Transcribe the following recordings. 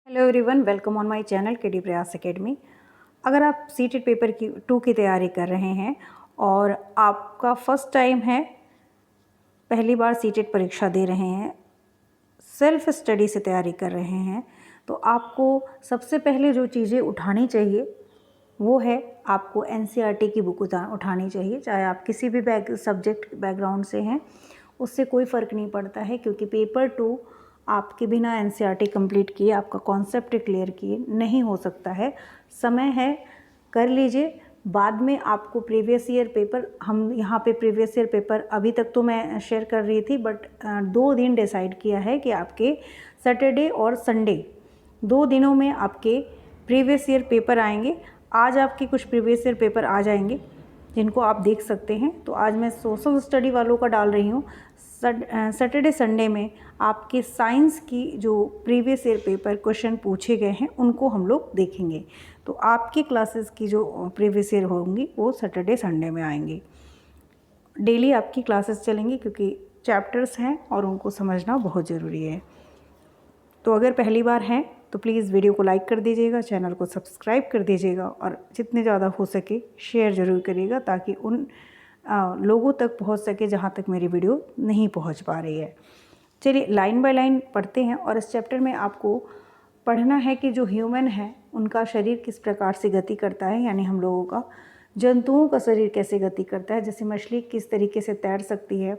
Hello everyone, welcome on my channel KD प्रयास academy. अगर आप सीटेट पेपर की 2 की तैयारी कर रहे हैं और आपका फर्स्ट टाइम है, पहली बार सीटेट परीक्षा दे रहे हैं, सेल्फ स्टडी से तैयारी कर रहे हैं, तो आपको सबसे पहले जो चीज़ें उठानी चाहिए वो है आपको एनसीईआरटी की बुक उठानी चाहिए। चाहे आप किसी भी सब्जेक्ट बैकग्राउंड से हैं, उससे कोई फ़र्क नहीं पड़ता है, क्योंकि पेपर 2 आपके बिना एनसीईआरटी कंप्लीट किए, आपका कॉन्सेप्ट क्लियर किए नहीं हो सकता है। समय है, कर लीजिए। बाद में आपको प्रीवियस ईयर पेपर, हम यहाँ पे प्रीवियस ईयर पेपर अभी तक तो मैं शेयर कर रही थी, बट 2 दिन डिसाइड किया है कि आपके सैटरडे और संडे 2 दिनों में आपके प्रीवियस ईयर पेपर आएंगे। आज आपके कुछ प्रीवियस ईयर पेपर आ जाएंगे जिनको आप देख सकते हैं। तो आज मैं सोशल स्टडी वालों का डाल रही हूँ। सैटरडे संडे में आपके साइंस की जो प्रीवियस ईयर पेपर क्वेश्चन पूछे गए हैं उनको हम लोग देखेंगे। तो आपकी क्लासेस की जो प्रीवियस ईयर होंगी वो सैटरडे संडे में आएंगी। डेली आपकी क्लासेस चलेंगी क्योंकि चैप्टर्स हैं और उनको समझना बहुत ज़रूरी है। तो अगर पहली बार हैं तो प्लीज़ वीडियो को लाइक कर दीजिएगा, चैनल को सब्सक्राइब कर दीजिएगा और जितने ज़्यादा हो सके शेयर ज़रूर करिएगा, ताकि उन लोगों तक पहुंच सके जहां तक मेरी वीडियो नहीं पहुंच पा रही है। चलिए लाइन बाय लाइन पढ़ते हैं। और इस चैप्टर में आपको पढ़ना है कि जो ह्यूमन है उनका शरीर किस प्रकार से गति करता है, यानी हम लोगों का जंतुओं का शरीर कैसे गति करता है। जैसे मछली किस तरीके से तैर सकती है,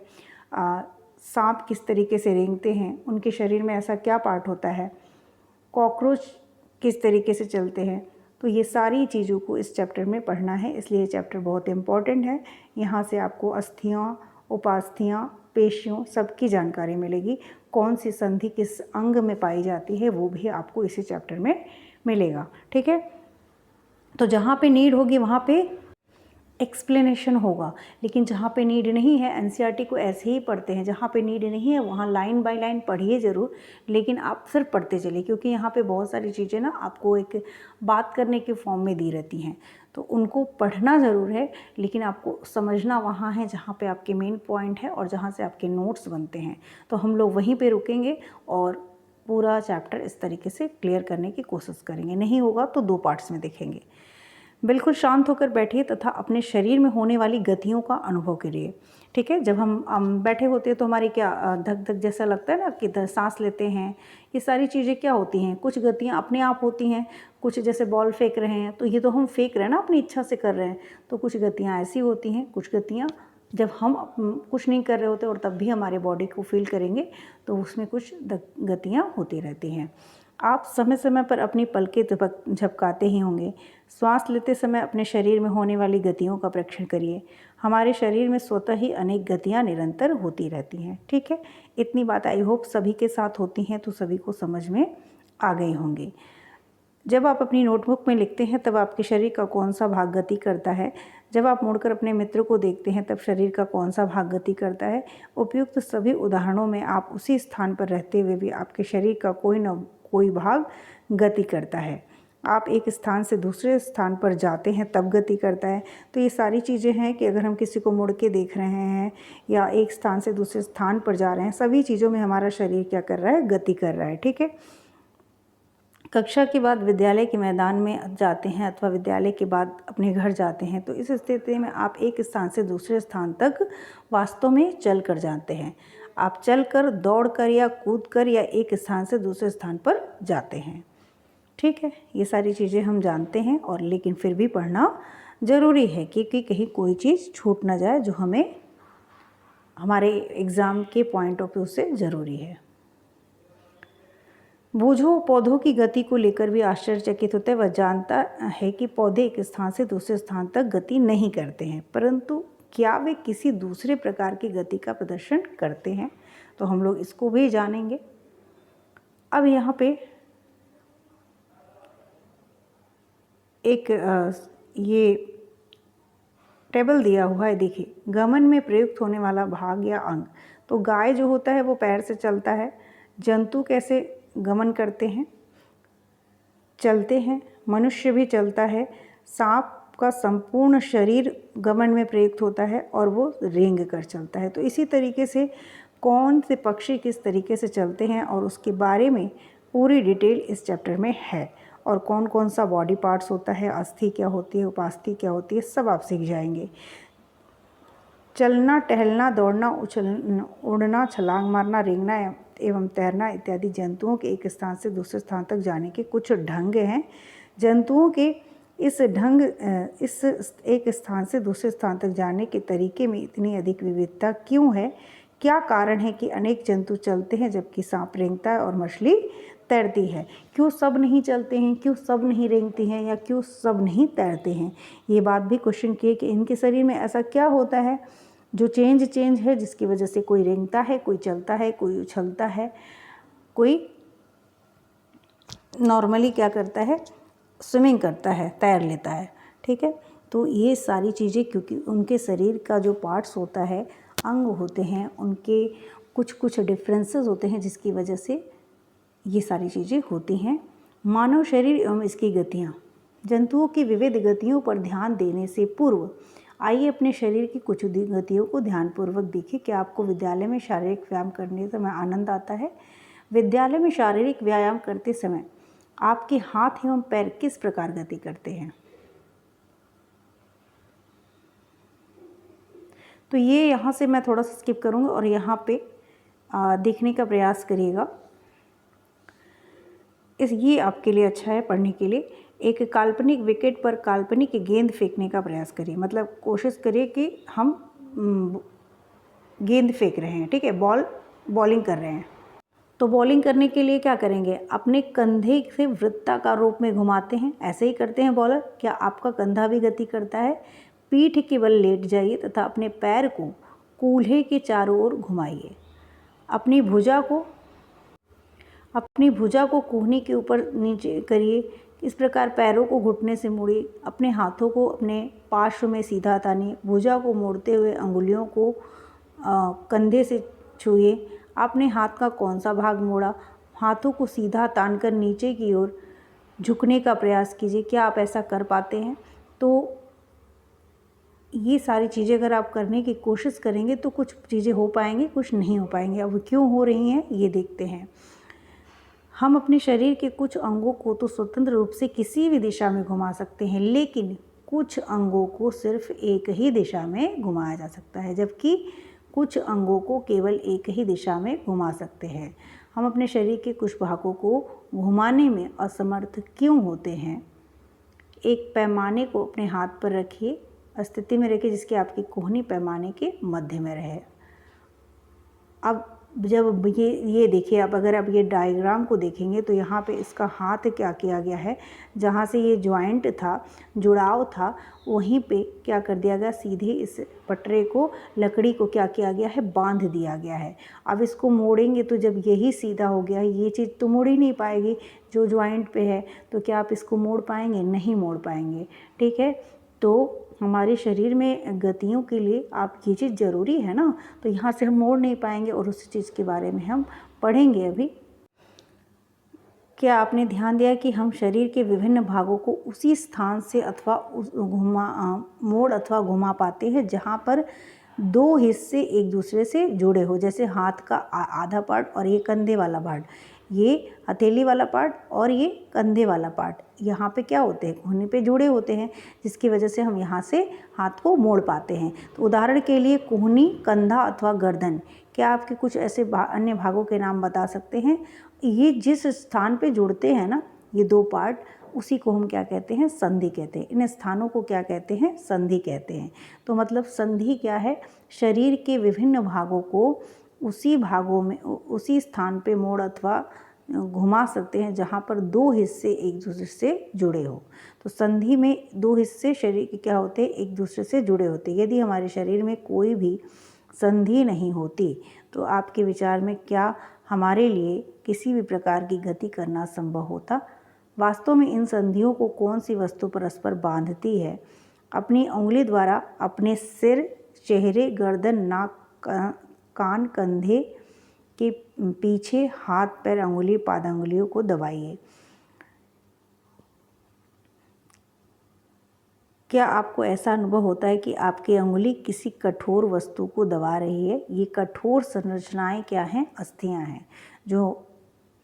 सांप किस तरीके से रेंगते हैं, उनके शरीर में ऐसा क्या पार्ट होता है, कॉकरोच किस तरीके से चलते हैं। तो ये सारी चीज़ों को इस चैप्टर में पढ़ना है, इसलिए ये चैप्टर बहुत इम्पॉर्टेंट है। यहाँ से आपको अस्थियाँ, उपास्थियाँ, पेशियों सबकी जानकारी मिलेगी। कौन सी संधि किस अंग में पाई जाती है वो भी आपको इसी चैप्टर में मिलेगा। ठीक है, तो जहाँ पे नीड होगी वहाँ पे एक्सप्लेनेशन होगा, लेकिन जहाँ पे नीड नहीं है, एनसीईआरटी को ऐसे ही पढ़ते हैं, जहाँ पे नीड नहीं है वहाँ लाइन बाय लाइन पढ़िए ज़रूर, लेकिन आप सिर्फ पढ़ते चलिए, क्योंकि यहाँ पे बहुत सारी चीज़ें ना आपको एक बात करने के फॉर्म में दी रहती हैं। तो उनको पढ़ना ज़रूर है, लेकिन आपको समझना वहाँ है जहाँ पे आपके मेन पॉइंट है और जहाँ से आपके नोट्स बनते हैं। तो हम लोग वहीं पर रुकेंगे और पूरा चैप्टर इस तरीके से क्लियर करने की कोशिश करेंगे। नहीं होगा तो 2 पार्ट्स में देखेंगे। बिल्कुल शांत होकर बैठिए तथा अपने शरीर में होने वाली गतियों का अनुभव करिए। ठीक है, जब हम बैठे होते हैं तो हमारी क्या धक धक जैसा लगता है ना, कि सांस लेते हैं, ये सारी चीज़ें क्या होती हैं, कुछ गतियाँ अपने आप होती हैं, कुछ जैसे बॉल फेंक रहे हैं तो ये तो हम फेंक रहे हैं ना, अपनी इच्छा से कर रहे हैं। तो कुछ गतियाँ ऐसी होती हैं, कुछ गतियाँ जब हम कुछ नहीं कर रहे होते और तब भी हमारे बॉडी को फील करेंगे तो उसमें कुछ गतियाँ होती रहती हैं। आप समय समय पर अपनी पलकें झपकाते ही होंगे। श्वास लेते समय अपने शरीर में होने वाली गतियों का परीक्षण करिए। हमारे शरीर में स्वतः ही अनेक गतियां निरंतर होती रहती हैं। ठीक है, इतनी बात आई होप सभी के साथ होती हैं, तो सभी को समझ में आ गई होंगी। जब आप अपनी नोटबुक में लिखते हैं तब आपके शरीर का कौन सा भाग गति करता है, जब आप मुड़कर अपने मित्र को देखते हैं तब शरीर का कौन सा भाग गति करता है। उपयुक्त सभी उदाहरणों में आप उसी स्थान पर रहते हुए भी आपके शरीर का कोई न कोई भाग गति करता है। आप एक स्थान से दूसरे स्थान पर जाते हैं तब गति करता है। तो ये सारी चीज़ें हैं कि अगर हम किसी को मुड़ के देख रहे हैं या एक स्थान से दूसरे स्थान पर जा रहे हैं, सभी चीज़ों में हमारा शरीर क्या कर रहा है, गति कर रहा है। ठीक है, कक्षा के बाद विद्यालय के मैदान में जाते हैं अथवा विद्यालय के बाद अपने घर जाते हैं, तो इस स्थिति में आप एक स्थान से दूसरे स्थान तक वास्तव में चल कर जाते हैं। आप चलकर, दौड़कर या कूदकर या एक स्थान से दूसरे स्थान पर जाते हैं। ठीक है, ये सारी चीज़ें हम जानते हैं, और लेकिन फिर भी पढ़ना ज़रूरी है क्योंकि कहीं कोई चीज़ छूट ना जाए जो हमें हमारे एग्ज़ाम के पॉइंट ऑफ व्यू से ज़रूरी है। बूझो पौधों की गति को लेकर भी आश्चर्यचकित होता है। वह जानता है कि पौधे एक स्थान से दूसरे स्थान तक गति नहीं करते हैं, परंतु क्या वे किसी दूसरे प्रकार की गति का प्रदर्शन करते हैं, तो हम लोग इसको भी जानेंगे। अब यहाँ पे एक ये टेबल दिया हुआ है, देखिए, गमन में प्रयुक्त होने वाला भाग या अंग। तो गाय जो होता है वो पैर से चलता है। जंतु कैसे गमन करते हैं, चलते हैं। मनुष्य भी चलता है। सांप का संपूर्ण शरीर गमन में प्रयुक्त होता है और वो रेंग कर चलता है। तो इसी तरीके से कौन से पक्षी किस तरीके से चलते हैं और उसके बारे में पूरी डिटेल इस चैप्टर में है। और कौन कौन सा बॉडी पार्ट्स होता है, अस्थि क्या होती है, उपास्थि क्या होती है, सब आप सीख जाएंगे। चलना, टहलना, दौड़ना, उड़ना, छलांग मारना, रेंगना एवं तैरना इत्यादि जंतुओं के एक स्थान से दूसरे स्थान तक जाने के कुछ ढंग हैं। जंतुओं के इस एक स्थान से दूसरे स्थान तक जाने के तरीके में इतनी अधिक विविधता क्यों है? क्या कारण है कि अनेक जंतु चलते हैं जबकि सांप रेंगता है और मछली तैरती है? क्यों सब नहीं चलते हैं, क्यों सब नहीं रेंगती हैं, या क्यों सब नहीं तैरते हैं? ये बात भी क्वेश्चन किए कि इनके शरीर में ऐसा क्या होता है जो चेंज है, जिसकी वजह से कोई रेंगता है, कोई चलता है, कोई उछलता है, कोई नॉर्मली क्या करता है, स्विमिंग करता है, तैर लेता है। ठीक है, तो ये सारी चीज़ें क्योंकि उनके शरीर का जो पार्ट्स होता है, अंग होते हैं, उनके कुछ डिफरेंसेस होते हैं जिसकी वजह से ये सारी चीज़ें होती हैं। मानव शरीर एवं इसकी गतियाँ। जंतुओं की विविध गतियों पर ध्यान देने से पूर्व आइए अपने शरीर की कुछ गतियों को ध्यानपूर्वक देखें। क्या आपको विद्यालय में शारीरिक व्यायाम करने समय आनंद आता है? विद्यालय में शारीरिक व्यायाम करते समय आपके हाथ एवं पैर किस प्रकार गति करते हैं? तो ये यहाँ से मैं थोड़ा सा स्किप करूँगी और यहाँ पे देखने का प्रयास करिएगा। ये आपके लिए अच्छा है पढ़ने के लिए। एक काल्पनिक विकेट पर काल्पनिक गेंद फेंकने का प्रयास करिए, मतलब कोशिश करिए कि हम गेंद फेंक रहे हैं। ठीक है, बॉलिंग कर रहे हैं। तो बॉलिंग करने के लिए क्या करेंगे? अपने कंधे से वृत्ताकार रूप में घुमाते हैं, ऐसे ही करते हैं बॉलर। क्या आपका कंधा भी गति करता है? पीठ के बल लेट जाइए तथा अपने पैर को कूल्हे के चारों ओर घुमाइए। अपनी भुजा को कोहनी के ऊपर नीचे करिए। इस प्रकार पैरों को घुटने से मोड़िए। अपने हाथों को अपने पार्श्व में सीधा तानिए। भुजा को मोड़ते हुए अंगुलियों को कंधे से छुइए। आपने हाथ का कौन सा भाग मोड़ा? हाथों को सीधा तानकर नीचे की ओर झुकने का प्रयास कीजिए। क्या आप ऐसा कर पाते हैं? तो ये सारी चीज़ें अगर आप करने की कोशिश करेंगे तो कुछ चीज़ें हो पाएंगी, कुछ नहीं हो पाएंगे। अब क्यों हो रही हैं ये देखते हैं। हम अपने शरीर के कुछ अंगों को तो स्वतंत्र रूप से किसी भी दिशा में घुमा सकते हैं, लेकिन कुछ अंगों को सिर्फ एक ही दिशा में घुमाया जा सकता है, जबकि कुछ अंगों को केवल एक ही दिशा में घुमा सकते हैं। हम अपने शरीर के कुछ भागों को घुमाने में असमर्थ क्यों होते हैं? एक पैमाने को अपने हाथ पर रखिए, स्थिति में रखिए जिसकी आपकी कोहनी पैमाने के मध्य में रहे। अब जब ये देखिए, अब अगर आप ये डायग्राम को देखेंगे तो यहाँ पे इसका हाथ क्या किया गया है, जहाँ से ये जॉइंट था, जुड़ाव था, वहीं पे क्या कर दिया गया, सीधे इस पटरे को, लकड़ी को क्या किया गया है, बांध दिया गया है। अब इसको मोड़ेंगे तो जब यही सीधा हो गया, ये चीज़ तो मोड़ ही नहीं पाएगी जो जॉइंट पे है, तो क्या आप इसको मोड़ पाएंगे? नहीं मोड़ पाएंगे। ठीक है, तो हमारे शरीर में गतियों के लिए आप ये चीज़ ज़रूरी है ना, तो यहाँ से हम मोड़ नहीं पाएंगे और उस चीज़ के बारे में हम पढ़ेंगे अभी। क्या आपने ध्यान दिया कि हम शरीर के विभिन्न भागों को उसी स्थान से अथवा मोड़ अथवा घुमा पाते हैं जहाँ पर दो हिस्से एक दूसरे से जुड़े हो, जैसे हाथ का आधा पार्ट और ये कंधे वाला पार्ट, ये हथेली वाला पार्ट और ये कंधे वाला पार्ट, यहाँ पे क्या होते हैं, कोहनी पे जुड़े होते हैं, जिसकी वजह से हम यहाँ से हाथ को मोड़ पाते हैं। तो उदाहरण के लिए कोहनी, कंधा अथवा गर्दन। क्या आपके कुछ ऐसे अन्य भागों के नाम बता सकते हैं? ये जिस स्थान पे जुड़ते हैं ना, ये दो पार्ट, उसी को हम क्या कहते हैं? संधि कहते हैं। इन स्थानों को क्या कहते हैं? संधि कहते हैं। तो मतलब संधि क्या है? शरीर के विभिन्न भागों को उसी स्थान पे मोड़ अथवा घुमा सकते हैं जहाँ पर दो हिस्से एक दूसरे से जुड़े हो। तो संधि में दो हिस्से शरीर के क्या होते हैं? एक दूसरे से जुड़े होते हैं। यदि हमारे शरीर में कोई भी संधि नहीं होती तो आपके विचार में क्या हमारे लिए किसी भी प्रकार की गति करना संभव होता? वास्तव में इन संधियों को कौन सी वस्तु परस्पर बांधती है? अपनी उंगली द्वारा अपने सिर, चेहरे, गर्दन, नाक, कान, कंधे के पीछे हाथ, पैर, अंगुली, पादांगुलियों को दबाइए। क्या आपको ऐसा अनुभव होता है कि आपकी अंगुली किसी कठोर वस्तु को दबा रही है? ये कठोर संरचनाएं क्या हैं? अस्थियां हैं, जो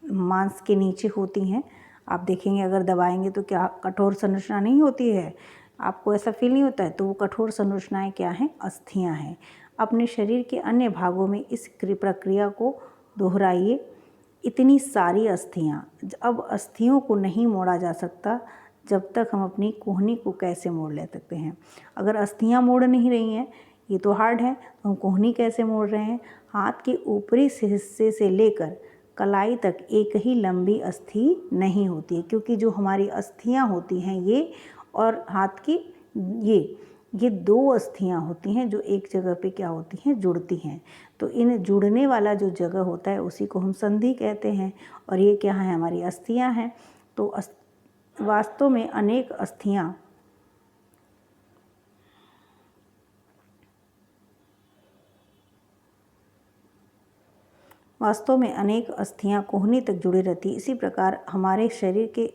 मांस के नीचे होती हैं। आप देखेंगे अगर दबाएंगे तो क्या कठोर संरचना नहीं होती है, आपको ऐसा फील नहीं होता है? तो वो कठोर संरचनाएं क्या हैं? अस्थियां हैं। अपने शरीर के अन्य भागों में इस प्रक्रिया को दोहराइए। इतनी सारी अस्थियां, अब अस्थियों को नहीं मोड़ा जा सकता जब तक हम अपनी कोहनी को कैसे मोड़ ले सकते हैं? अगर अस्थियां मोड़ नहीं रही हैं, ये तो हार्ड है, तो हम कोहनी कैसे मोड़ रहे हैं? हाथ के ऊपरी हिस्से से लेकर कलाई तक एक ही लंबी अस्थि नहीं होती है, क्योंकि जो हमारी अस्थियां होती हैं ये और हाथ की ये दो अस्थियां होती हैं जो एक जगह पे क्या होती हैं? जुड़ती हैं। तो इन जुड़ने वाला जो जगह होता है उसी को हम संधि कहते हैं, और ये क्या है? हमारी अस्थियां हैं। तो वास्तव में अनेक अस्थियां कोहनी तक जुड़ी रहती। इसी प्रकार हमारे शरीर के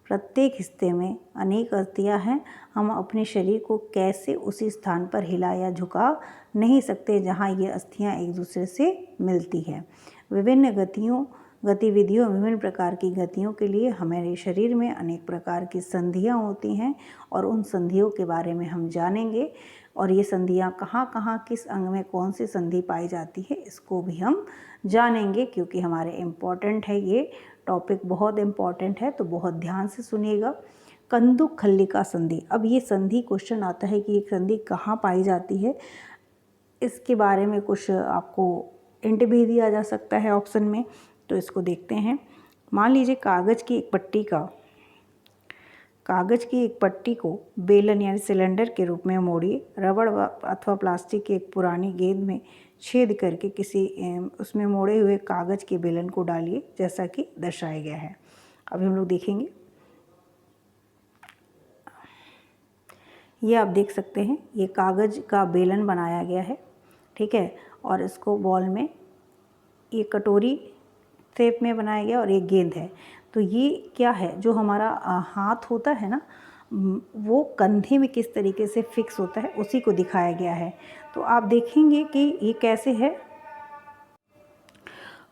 प्रत्येक हिस्से में अनेक अस्थियां हैं। हम अपने शरीर को कैसे उसी स्थान पर हिला या झुका नहीं सकते जहां ये अस्थियां एक दूसरे से मिलती है। विभिन्न गतिविधियों विभिन्न प्रकार की गतियों के लिए हमारे शरीर में अनेक प्रकार की संधियां होती हैं, और उन संधियों के बारे में हम जानेंगे। और ये संधियां कहाँ कहाँ किस अंग में कौन सी संधि पाई जाती है इसको भी हम जानेंगे, क्योंकि हमारे इम्पॉर्टेंट है, ये टॉपिक बहुत इम्पॉर्टेंट है, तो बहुत ध्यान से सुनिएगा। कंदुक खल्लिका संधि। अब ये संधि क्वेश्चन आता है कि ये संधि कहाँ पाई जाती है, इसके बारे में कुछ आपको हिंट भी दिया जा सकता है ऑप्शन में, तो इसको देखते हैं। मान लीजिए कागज़ की एक पट्टी को बेलन यानी सिलेंडर के रूप में मोड़िए। रबड़ अथवा प्लास्टिक की एक पुरानी गेंद में छेद करके उसमें मोड़े हुए कागज़ के बेलन को डालिए, जैसा कि दर्शाया गया है। अभी हम लोग देखेंगे। ये आप देख सकते हैं, ये कागज़ का बेलन बनाया गया है, ठीक है, और इसको बॉल में ये कटोरी शेप में बनाया गया, और ये गेंद है। तो ये क्या है? जो हमारा हाथ होता है ना, वो कंधे में किस तरीके से फिक्स होता है उसी को दिखाया गया है। तो आप देखेंगे कि ये कैसे है।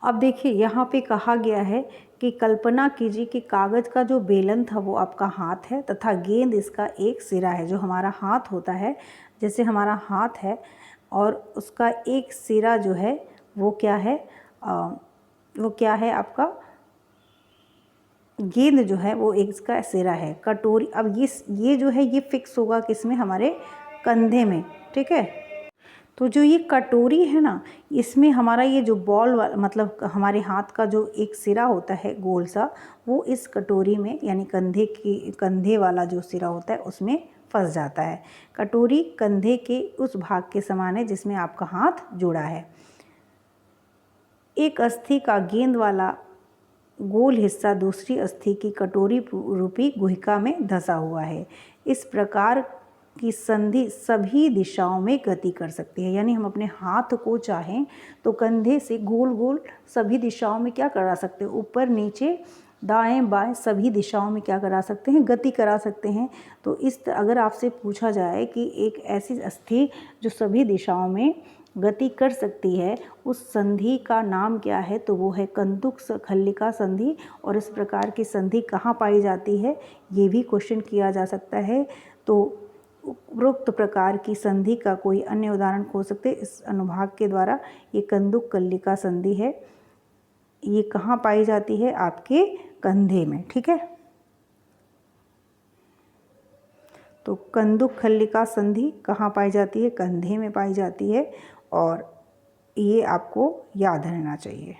अब देखिए यहाँ पे कहा गया है कि कल्पना कीजिए कि कागज़ का जो बेलन था वो आपका हाथ है, तथा गेंद इसका एक सिरा है। जो हमारा हाथ होता है, जैसे हमारा हाथ है, और उसका एक सिरा जो है वो क्या है? आपका गेंद जो है वो एक इसका सिरा है। कटोरी, अब ये जो है ये फिक्स होगा किसमें? हमारे कंधे में, ठीक है। तो जो ये कटोरी है ना, इसमें हमारा ये जो बॉल मतलब हमारे हाथ का जो एक सिरा होता है गोल सा, वो इस कटोरी में यानी कंधे वाला जो सिरा होता है उसमें फंस जाता है। कटोरी कंधे के उस भाग के समान है जिसमें आपका हाथ जुड़ा है। एक अस्थि का गेंद वाला गोल हिस्सा दूसरी अस्थि की कटोरी रूपी गुहिका में धंसा हुआ है। इस प्रकार की संधि सभी दिशाओं में गति कर सकती है। यानी हम अपने हाथ को चाहें तो कंधे से गोल गोल सभी दिशाओं में क्या करा सकते हैं? ऊपर नीचे दाएं बाएं सभी दिशाओं में क्या करा सकते हैं? गति करा सकते हैं। तो अगर आपसे पूछा जाए कि एक ऐसी अस्थि जो सभी दिशाओं में गति कर सकती है, उस संधि का नाम क्या है? तो वो है कंदुक खल्लिका संधि। और इस प्रकार की संधि कहाँ पाई जाती है, ये भी क्वेश्चन किया जा सकता है। तो उपरोक्त प्रकार की संधि का कोई अन्य उदाहरण हो सकते इस अनुभाग के द्वारा। ये कंदुक खल्लिका संधि है, ये कहाँ पाई जाती है? आपके कंधे में, ठीक है। तो कंदुक खल्लिका संधि कहाँ पाई जाती है? कंधे में पाई जाती है, और ये आपको याद रहना चाहिए।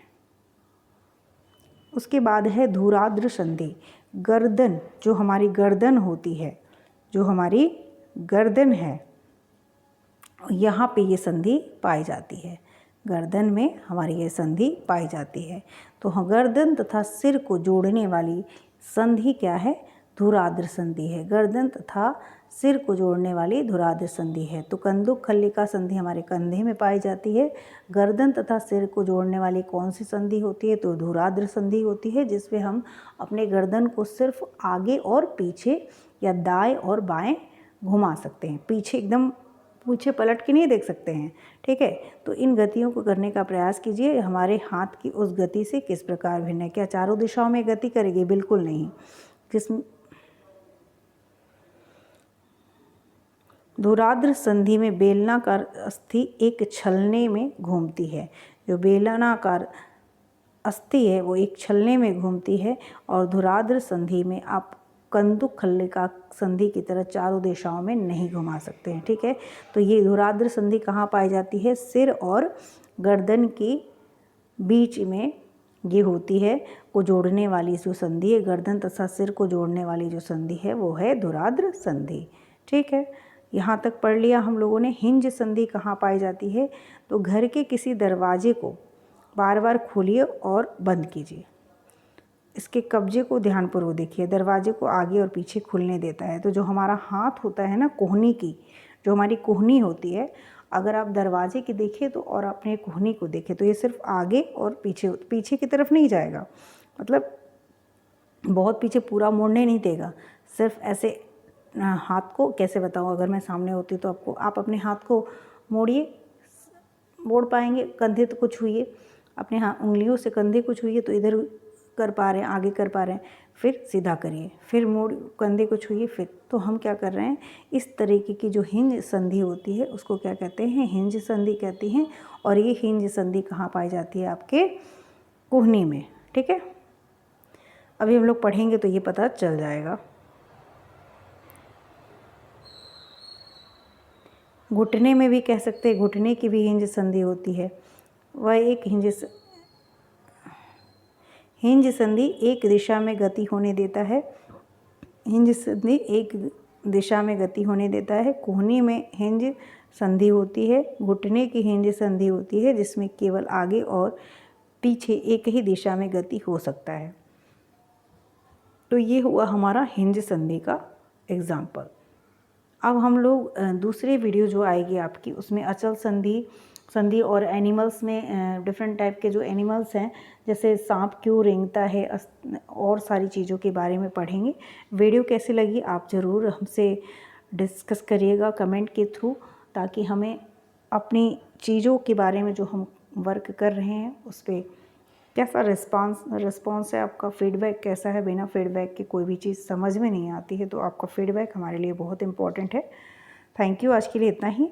उसके बाद है धुराद्र संधि। गर्दन, जो हमारी गर्दन होती है, जो हमारी गर्दन है, यहाँ पे ये संधि पाई जाती है। गर्दन में हमारी ये संधि पाई जाती है। तो गर्दन तथा सिर को जोड़ने वाली संधि क्या है? धुराद्र संधि है। गर्दन तथा सिर को जोड़ने वाली धुराद्र संधि है। तो कंदुक खल्लिका संधि हमारे कंधे में पाई जाती है। गर्दन तथा सिर को जोड़ने वाली कौन सी संधि होती है? तो धुराद्र संधि होती है, जिसमें हम अपने गर्दन को सिर्फ आगे और पीछे या दाएं और बाएं घुमा सकते हैं। पीछे एकदम पीछे पलट के नहीं देख सकते हैं, ठीक है। तो इन गतियों को करने का प्रयास कीजिए। हमारे हाथ की उस गति से किस प्रकार भिन्न है? क्या चारों दिशाओं में गति करेगी? बिल्कुल नहीं। धुराद्र संधि में बेलनाकार अस्थि एक छलने में घूमती है। जो बेलनाकार अस्थि है वो एक छलने में घूमती है, और धुराद्र संधि में आप कंदुक खल्लिका संधि की तरह चारों दिशाओं में नहीं घुमा सकते हैं, ठीक है। तो ये धुराद्र संधि कहाँ पाई जाती है? सिर और गर्दन के बीच में ये होती है। को जोड़ने वाली जो संधि है, गर्दन तथा सिर को जोड़ने वाली जो संधि है वो है धुराद्र संधि, ठीक है। यहाँ तक पढ़ लिया हम लोगों ने। हिंज संधि कहाँ पाई जाती है? तो घर के किसी दरवाजे को बार बार खोलिए और बंद कीजिए। इसके कब्जे को ध्यानपूर्वक देखिए। दरवाजे को आगे और पीछे खुलने देता है। तो जो हमारा हाथ होता है ना, कोहनी की, जो हमारी कोहनी होती है, अगर आप दरवाजे की देखें तो और अपने कोहनी को देखें तो ये सिर्फ आगे और पीछे की तरफ नहीं जाएगा, मतलब बहुत पीछे पूरा मोड़ने नहीं देगा। सिर्फ ऐसे हाथ को कैसे बताऊँ, अगर मैं सामने होती तो आपको, आप अपने हाथ को मोड़िए, मोड़ पाएंगे। कंधे तो कुछ हुई अपने हाथ उंगलियों से कंधे कुछ हुई तो इधर कर पा रहे हैं, आगे कर पा रहे हैं, फिर सीधा करिए, फिर मोड़ कंधे को छूइए, फिर। तो हम क्या कर रहे हैं, इस तरीके की जो हिंज संधि होती है उसको क्या कहते हैं? हिंज संधि कहती हैं। और ये हिंज संधि कहाँ पाई जाती है? आपके कोहनी में, ठीक है। अभी हम लोग पढ़ेंगे तो ये पता चल जाएगा। घुटने में भी कह सकते हैं, घुटने की भी हिंज संधि होती है। वह एक हिंज संधि एक दिशा में गति होने देता है। हिंज संधि एक दिशा में गति होने देता है। कोहनी में हिंज संधि होती है। घुटने की हिंज संधि होती है जिसमें केवल आगे और पीछे एक ही दिशा में गति हो सकता है। तो ये हुआ हमारा हिंज संधि का एग्जाम्पल। अब हम लोग दूसरी वीडियो जो आएगी आपकी, उसमें अचल संधि और एनिमल्स में डिफरेंट टाइप के जो एनिमल्स हैं, जैसे सांप क्यों रेंगता है और सारी चीज़ों के बारे में पढ़ेंगे। वीडियो कैसी लगी आप ज़रूर हमसे डिस्कस करिएगा कमेंट के थ्रू, ताकि हमें अपनी चीज़ों के बारे में जो हम वर्क कर रहे हैं उस पर कैसा रिस्पॉन्स है, आपका फीडबैक कैसा है। बिना फीडबैक के कोई भी चीज़ समझ में नहीं आती है, तो आपका फीडबैक हमारे लिए बहुत इम्पॉर्टेंट है। थैंक यू, आज के लिए इतना ही।